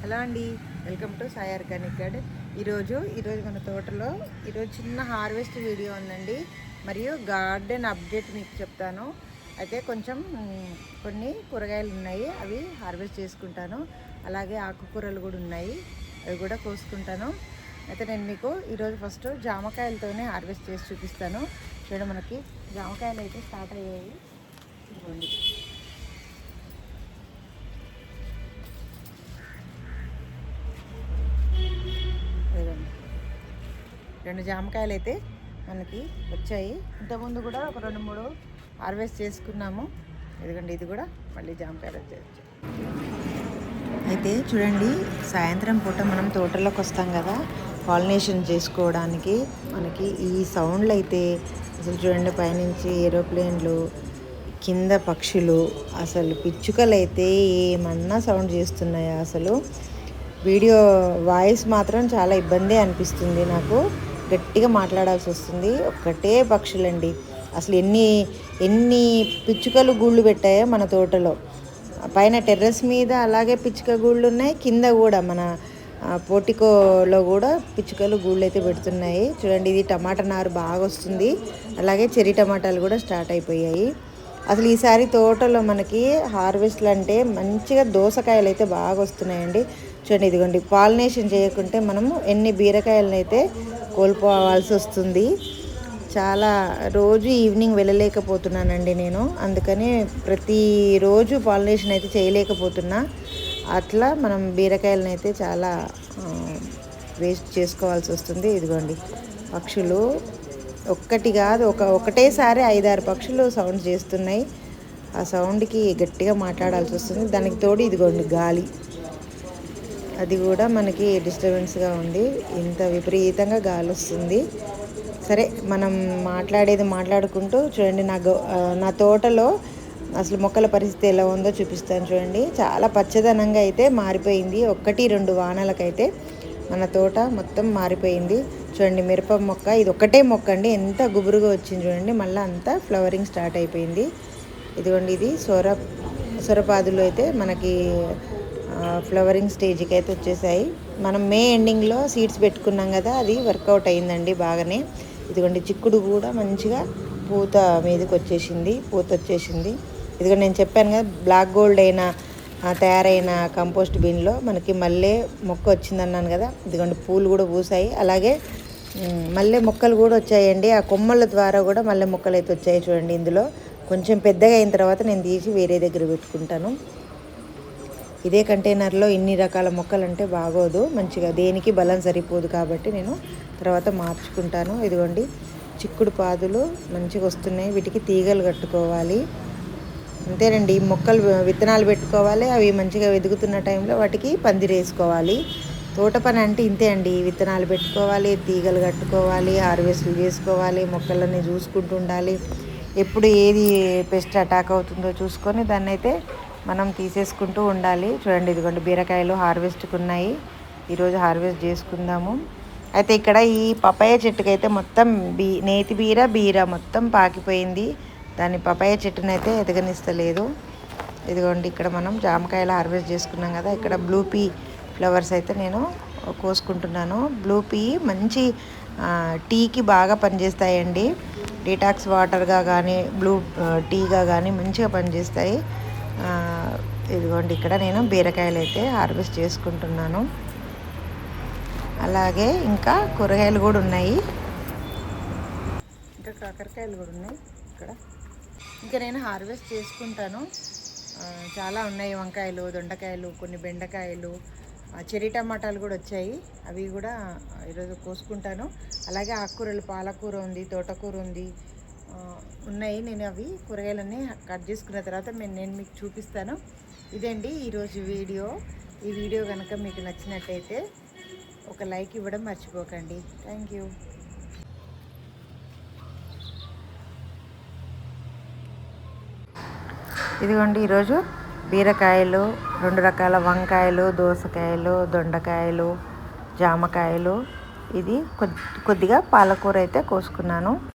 Hello అండి, welcome to Sai organic garden. ఈరోజు మన తోటలో చిన్న హార్వెస్ట్ వీడియో ఉందండి. మరియు గార్డెన్ అప్డేట్ మీకు చెప్తాను. అయితే కొంచెం కొన్ని కూరగాయలు ఉన్నాయి, అవి హార్వెస్ట్ చేసుకుంటాను. అలాగే ఆకుకూరలు కూడా ఉన్నాయి, అవి కూడా కోసుకుంటాను. అయితే నేను మీకు ఈరోజు ఫస్ట్ జామకాయలతోనే హార్వెస్ట్ చేసి చూపిస్తాను. చూడండి, మనకి జామకాయలు అయితే స్టార్ట్ అయ్యాయి. ఇదిగోండి, రెండు జామకాయలు అయితే మనకి వచ్చాయి. ఇంతకుముందు కూడా ఒక 2-3 హార్వెస్ట్ చేసుకున్నాము. ఎందుకంటే ఇది కూడా మళ్ళీ జామకాయలు వచ్చాయి. అయితే చూడండి, సాయంత్రం పూట మనం తోటలోకి వస్తాం కదా పాలినేషన్ చేసుకోవడానికి. మనకి ఈ సౌండ్లు అయితే అసలు చూడండి, పైనుంచి ఏరోప్లేన్లు, కింద పక్షులు, అసలు పిచ్చుకలు అయితే ఏమన్నా సౌండ్ చేస్తున్నాయా. అసలు వీడియో వాయిస్ మాత్రం చాలా ఇబ్బంది అనిపిస్తుంది, నాకు గట్టిగా మాట్లాడాల్సి వస్తుంది. ఒక్కటే పక్షులండి, అసలు ఎన్ని పిచ్చుకలు గూళ్ళు పెట్టాయో మన తోటలో. పైన టెర్రస్ మీద అలాగే పిచ్చుక గూళ్ళు ఉన్నాయి, కింద కూడా మన పోటికోలో కూడా పిచ్చుకలు గూళ్ళు అయితే పెడుతున్నాయి. చూడండి, ఇది టమాటా నారు బాగా వస్తుంది. అలాగే చెర్రీ టమాటాలు కూడా స్టార్ట్ అయిపోయాయి. అసలు ఈసారి తోటలో మనకి హార్వెస్ట్లు అంటే మంచిగా దోసకాయలు అయితే బాగా వస్తున్నాయండి. చూడండి, ఇదిగోండి, పాలినేషన్ చేయకుంటే మనము ఎన్ని బీరకాయలను అయితే కోల్పోవాల్సి వస్తుంది. చాలా రోజు ఈవినింగ్ వెళ్ళలేకపోతున్నానండి నేను, అందుకని ప్రతిరోజు పాలినేషన్ అయితే చేయలేకపోతున్నా. అట్లా మనం బీరకాయలను అయితే చాలా వేస్ట్ చేసుకోవాల్సి వస్తుంది. ఇదిగోండి, పక్షులు ఒక్కటి కాదు, ఒకటేసారి 5-6 పక్షులు సౌండ్ చేస్తున్నాయి. ఆ సౌండ్కి గట్టిగా మాట్లాడాల్సి వస్తుంది. దానికి తోడు ఇదిగోండి గాలి, అది కూడా మనకి డిస్టర్బెన్స్గా ఉంది. ఇంత విపరీతంగా గాలి వస్తుంది. సరే, మనం మాట్లాడుకుంటూ చూడండి, నా తోటలో అసలు మొక్కల పరిస్థితి ఎలా ఉందో చూపిస్తాను. చూడండి, చాలా పచ్చదనంగా అయితే మారిపోయింది. 1-2 వానలకైతే మన తోట మొత్తం మారిపోయింది. చూడండి, మిరప మొక్క, ఇది ఒక్కటే మొక్క అండి, ఎంత గుబురుగా వచ్చింది చూడండి. మళ్ళీ అంతా ఫ్లవరింగ్ స్టార్ట్ అయిపోయింది. ఇదిగోండి, ఇది సొరపాదులు అయితే మనకి ఫ్లవరింగ్ స్టేజ్కి అయితే వచ్చేసాయి. మనం మే ఎండింగ్లో సీడ్స్ పెట్టుకున్నాం కదా, అది వర్కౌట్ అయిందండి బాగానే. ఇదిగోండి, చిక్కుడు కూడా మంచిగా పూత మీదకి వచ్చేసింది, ఇదిగోండి, నేను చెప్పాను కదా బ్లాక్ గోల్డ్ తయారైన కంపోస్ట్ బిన్లో మనకి మల్లె మొక్క వచ్చిందన్నాను కదా. ఇదిగోండి, పూలు కూడా పూసాయి. అలాగే మల్లె మొక్కలు కూడా వచ్చాయండి. ఆ కొమ్మల ద్వారా కూడా మల్లె మొక్కలు అయితే వచ్చాయి. చూడండి, ఇందులో కొంచెం పెద్దగా అయిన తర్వాత నేను తీసి వేరే దగ్గర పెట్టుకుంటాను. ఇదే కంటైనర్లో ఇన్ని రకాల మొక్కలు అంటే బాగోదు, మంచిగా దేనికి బలం సరిపోదు, కాబట్టి నేను తర్వాత మార్చుకుంటాను. ఇదిగోండి, చిక్కుడు పాదులు మంచిగా వస్తున్నాయి. వీటికి తీగలు కట్టుకోవాలి. అంతేనండి, మొక్కలు విత్తనాలు పెట్టుకోవాలి. అవి మంచిగా ఎదుగుతున్న టైంలో వాటికి పందిరేసుకోవాలి. తోట పని అంటే ఇంతే అండి, విత్తనాలు పెట్టుకోవాలి, తీగలు కట్టుకోవాలి, హార్వెస్ట్లు చేసుకోవాలి, మొక్కలన్నీ చూసుకుంటూ ఉండాలి. ఎప్పుడు ఏది పెస్ట్ అటాక్ అవుతుందో చూసుకొని దాన్ని అయితే మనం తీసేసుకుంటూ ఉండాలి. చూడండి, ఇదిగోండి, బీరకాయలు హార్వెస్ట్కి ఉన్నాయి. ఈరోజు హార్వెస్ట్ చేసుకుందాము. అయితే ఇక్కడ ఈ పపాయ చెట్టుకైతే మొత్తం నేతి బీర మొత్తం పాకిపోయింది. దాని పపాయ చెట్టునైతే ఎదగనిస్తలేదు. ఇదిగోండి, ఇక్కడ మనం జామకాయలు హార్వెస్ట్ చేసుకున్నాం కదా, ఇక్కడ బ్లూ పీ ఫ్లవర్స్ అయితే నేను కోసుకుంటున్నాను. బ్లూ పీ మంచి టీకి బాగా పనిచేస్తాయండి. డీటాక్స్ వాటర్గా కానీ బ్లూ టీగా కానీ మంచిగా పనిచేస్తాయి. ఇదిగోండి, ఇక్కడ నేను బీరకాయలు అయితే హార్వెస్ట్ చేసుకుంటున్నాను. అలాగే ఇంకా కూరగాయలు కూడా ఉన్నాయి, ఇంకా కాకరకాయలు కూడా ఉన్నాయి ఇక్కడ. ఇంకా నేను హార్వెస్ట్ చేసుకుంటాను. చాలా ఉన్నాయి, వంకాయలు, దొండకాయలు, కొన్ని బెండకాయలు, చెర్రీ టమాటాలు కూడా వచ్చాయి. అవి కూడా ఈరోజు కోసుకుంటాను. అలాగే ఆకుకూరలు, పాలకూర ఉంది, తోటకూర ఉంది, ఉన్నాయి. నేను అవి కూరగాయలన్నీ కట్ చేసుకున్న తర్వాత నేను మీకు చూపిస్తాను. ఇదండి ఈరోజు వీడియో. ఈ వీడియో కనుక మీకు నచ్చినట్టయితే ఒక లైక్ ఇవ్వడం మర్చిపోకండి. Thank you. ఇదిగోండి, ఈరోజు బీరకాయలు, 2 రకాల వంకాయలు, దోసకాయలు, దొండకాయలు, జామకాయలు, ఇది కొద్దిగా పాలకూర అయితే కోసుకున్నాను.